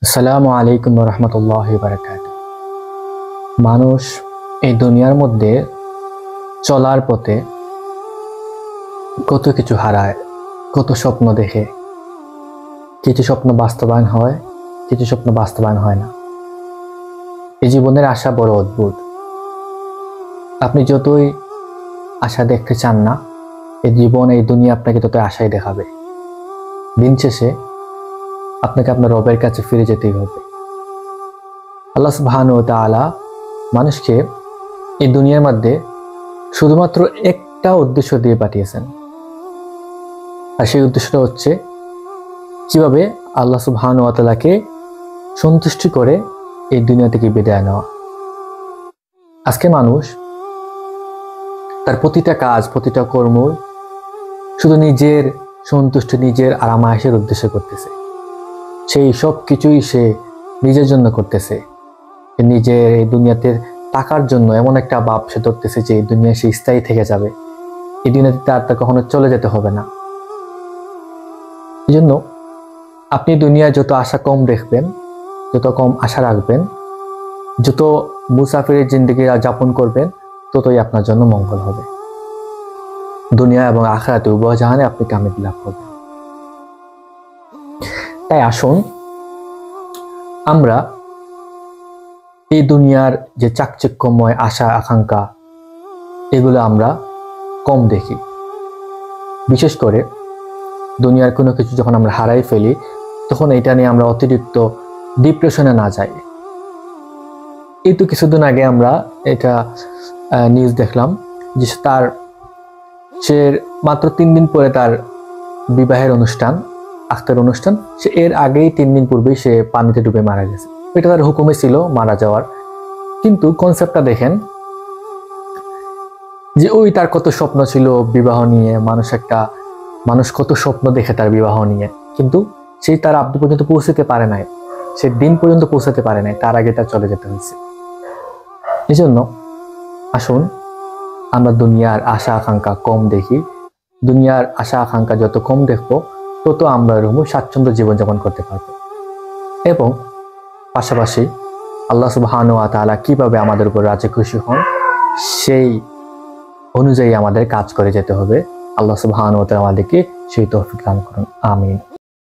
আসসালামু আলাইকুম রহমতুল্লাহি বারাকাতুহু। মানুষ এই দুনিয়ার মধ্যে চলার পথে কত কিছু হারায়, কত স্বপ্ন দেখে। কিছু স্বপ্ন বাস্তবায়ন হয়, কিছু স্বপ্ন বাস্তবায়ন হয় না। এই জীবনের আশা বড় অদ্ভুত। আপনি যতই আশা দেখতে চান না, এই জীবন, এই দুনিয়া আপনাকে ততই আশাই দেখাবে। দিন শেষে আপনাকে আপনার রবের কাছে ফিরে যেতেই হবে। আল্লাহ সুবহানাহু ওয়া তাআলা মানুষকে এই দুনিয়ার মধ্যে শুধুমাত্র একটা উদ্দেশ্য দিয়ে পাঠিয়েছেন, আর সেই উদ্দেশ্যটা হচ্ছে কিভাবে আল্লাহ সুবহানাহু ওয়া তাআলাকে সন্তুষ্টি করে এই দুনিয়া থেকে বিদায় নেওয়া। আজকে মানুষ তার প্রতিটা কাজ, প্রতিটা কর্ম শুধু নিজের সন্তুষ্টি, নিজের আরাম-আয়েশের উদ্দেশ্যে করতেছে। সেই সব কিছুই সে নিজের জন্য করতেছে। নিজের এই দুনিয়াতে টাকার জন্য এমন একটা ভাব সে ধরতেছে যে এই দুনিয়া সে স্থায়ী থেকে যাবে, এই দুনিয়াতে তার কখনো চলে যেতে হবে না। এই জন্য আপনি দুনিয়ায় যত আশা কম দেখবেন, যত কম আশা রাখবেন, যত মুসাফিরের জিন্দেগি যাপন করবেন, ততই আপনার জন্য মঙ্গল হবে। দুনিয়া এবং আখিরাতে উভয় জাহানে আপনি কামিয়াবি লাভ করবেন। তাই আসুন আমরা এই দুনিয়ার যে চাকচিক্যময় আশা আকাঙ্ক্ষা, এগুলো আমরা কম দেখি। বিশেষ করে দুনিয়ার কোনো কিছু যখন আমরা হারাই ফেলি, তখন এটা নিয়ে আমরা অতিরিক্ত ডিপ্রেশনে না যাই। এই তো কিছুদিন আগে আমরা এটা নিউজ দেখলাম যে সে মাত্র 3 দিন পরে তার বিবাহের অনুষ্ঠান, আখতার অনুষ্ঠান, সে এর আগেই 3 দিন পূর্বেই সে পানিতে ডুবে মারা গেছে। এটা তার হুকুমে ছিল মারা যাওয়ার, কিন্তু কনসেপ্টটা দেখেন যে তার কত স্বপ্ন ছিল বিবাহ নিয়ে। মানুষ কত স্বপ্ন দেখে তার বিবাহ নিয়ে, কিন্তু সেই তার আব্দু পর্যন্ত পৌঁছতে পারে নাই, সে দিন পর্যন্ত পৌঁছাতে পারে নাই, তার আগে তার চলে যেতে হয়েছে। এই জন্য আসুন আমরা দুনিয়ার আশা আকাঙ্ক্ষা কম দেখি। দুনিয়ার আশা আকাঙ্ক্ষা যত কম দেখবো, তত আমরা স্বাচ্ছন্দ্য জীবনযাপন করতে পারবো। এবং পাশাপাশি আল্লাহ সুবহানাহু ওয়া তাআলা কিভাবে আমাদের উপর রাজি খুশি হন, সেই অনুযায়ী আমাদের কাজ করে যেতে হবে। আল্লাহ সুবহানাহু ওয়া তাআলা আমাদেরকে সেই তৌফিক দান করুন। আমিন।